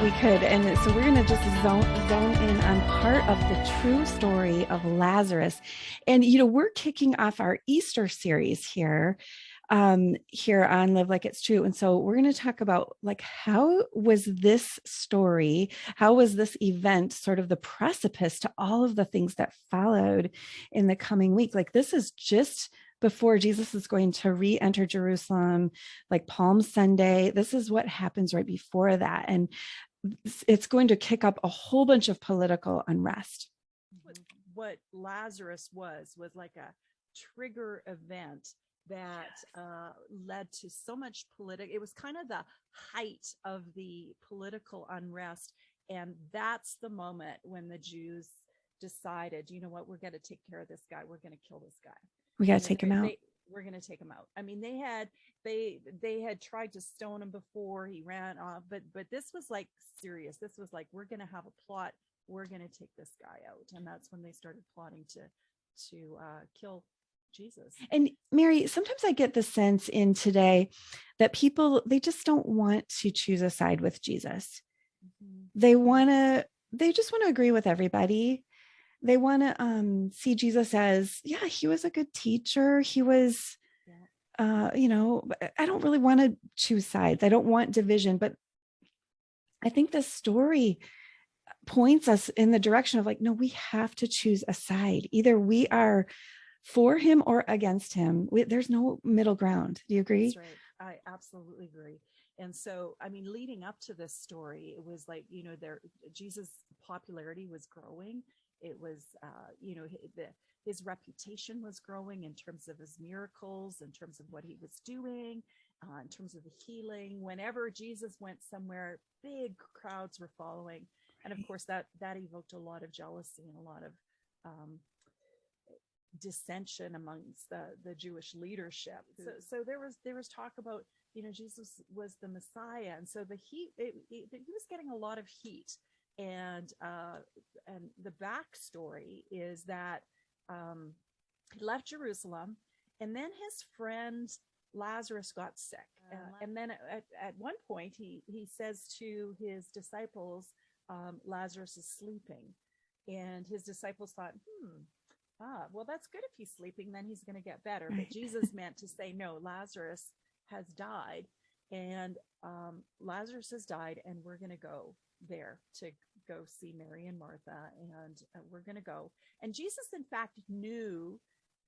We could. And so we're going to just zone in on part of the true story of Lazarus. And, we're kicking off our Easter series here on Live Like It's True. And so we're going to talk about how was this story, how was this event sort of the precipice to all of the things that followed in the coming week? This is just before Jesus is going to re-enter Jerusalem, like Palm Sunday. This is what happens right before that. And it's going to kick up a whole bunch of political unrest. What Lazarus was like a trigger event that led to so much political. It was kind of the height of the political unrest. And that's the moment when the Jews decided, you know what, we're going to take care of this guy. We're going to kill this guy. We got to take him out. We're going to take him out. I mean, they had tried to stone him before he ran off, but this was serious. This was we're going to have a plot. We're going to take this guy out. And that's when they started plotting to kill Jesus. And Mary, sometimes I get the sense in today that people, they just don't want to choose a side with Jesus. Mm-hmm. They just want to agree with everybody. They want to see Jesus as, he was a good teacher. He was, I don't really want to choose sides. I don't want division, but I think this story points us in the direction of no, we have to choose a side. Either we are for him or against him. There's no middle ground. Do you agree? That's right. I absolutely agree. And so, I mean, leading up to this story, it was Jesus' popularity was growing. It was, his reputation was growing in terms of his miracles, in terms of what he was doing, in terms of the healing. Whenever Jesus went somewhere, big crowds were following. And of course, that evoked a lot of jealousy and a lot of dissension amongst the Jewish leadership. So there was talk about, Jesus was the Messiah. And so he was getting a lot of heat. And the backstory is that he left Jerusalem, and then his friend Lazarus got sick. And then at one point, he says to his disciples, Lazarus is sleeping. And his disciples thought, well, that's good. If he's sleeping, then he's going to get better. But Jesus meant to say, no, Lazarus has died. And Lazarus has died, and we're going to go there to go see Mary and Martha, and we're going to go. And Jesus, in fact, knew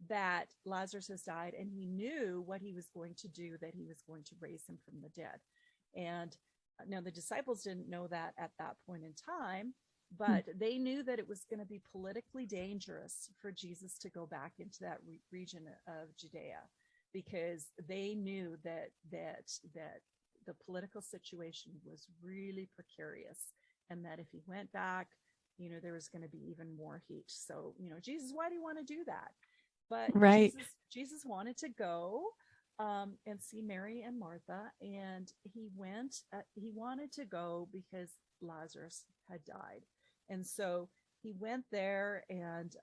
that Lazarus has died, and he knew what he was going to do, that he was going to raise him from the dead. And now the disciples didn't know that at that point in time, but they knew that it was going to be politically dangerous for Jesus to go back into that region of Judea, because they knew that the political situation was really precarious, and that if he went back, there was going to be even more heat. So, Jesus, why do you want to do that? But right. Jesus wanted to go and see Mary and Martha, and he went. He wanted to go because Lazarus had died. And so he went there, and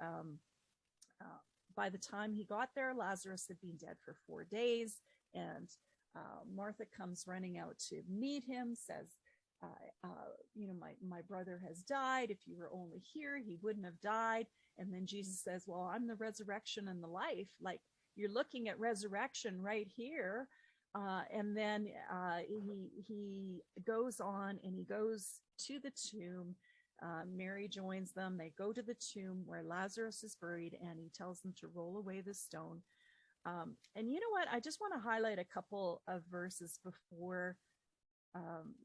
by the time he got there, Lazarus had been dead for 4 days. And Martha comes running out to meet him, says, my brother has died. If you were only here, he wouldn't have died. And then Jesus says, well, I'm the resurrection and the life. You're looking at resurrection right here. And then he goes on, and he goes to the tomb. Mary joins them. They go to the tomb where Lazarus is buried, and he tells them to roll away the stone. And you know what? I just want to highlight a couple of verses before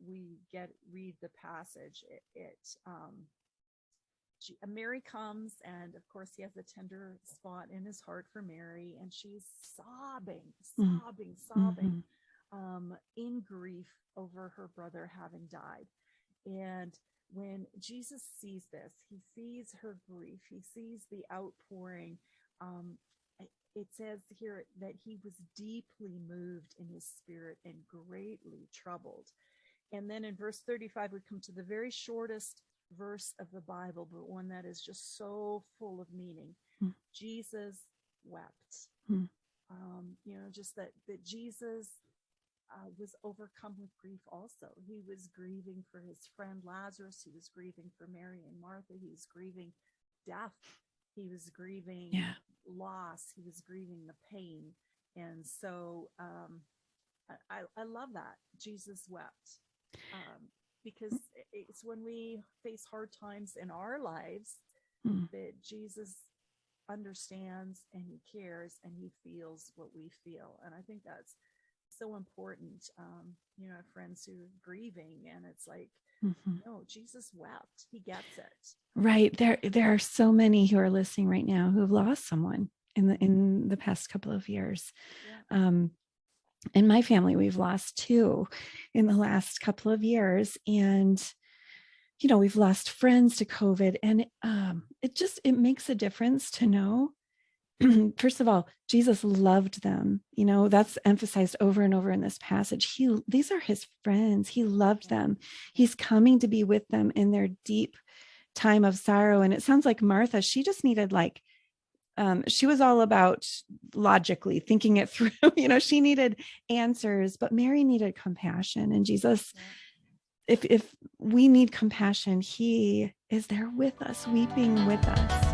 we read the passage. Mary comes, and of course he has a tender spot in his heart for Mary, and she's sobbing in grief over her brother having died. And when Jesus sees this, he sees her grief, he sees the outpouring. It says here that he was deeply moved in his spirit and greatly troubled. And then in verse 35, we come to the very shortest verse of the Bible, but one that is just so full of meaning. Jesus wept. Just that Jesus was overcome with grief also. He was grieving for his friend Lazarus. He was grieving for Mary and Martha. He was grieving death. He was grieving Yeah. loss. He was grieving the pain. And so I love that. Jesus wept. Because it's when we face hard times in our lives that Jesus understands and he cares and he feels what we feel. And I think that's so important. I have friends who are grieving and it's like, no, Jesus wept. He gets it. Right. There are so many who are listening right now who have lost someone in the past couple of years. Yeah. In my family, we've lost two in the last couple of years. And we've lost friends to COVID, and it makes a difference to know. First of all, Jesus loved them. That's emphasized over and over in this passage. These are his friends. He loved them. He's coming to be with them in their deep time of sorrow. And it sounds like Martha, she just needed she was all about logically thinking it through. She needed answers, but Mary needed compassion. And Jesus, if we need compassion, he is there with us, weeping with us.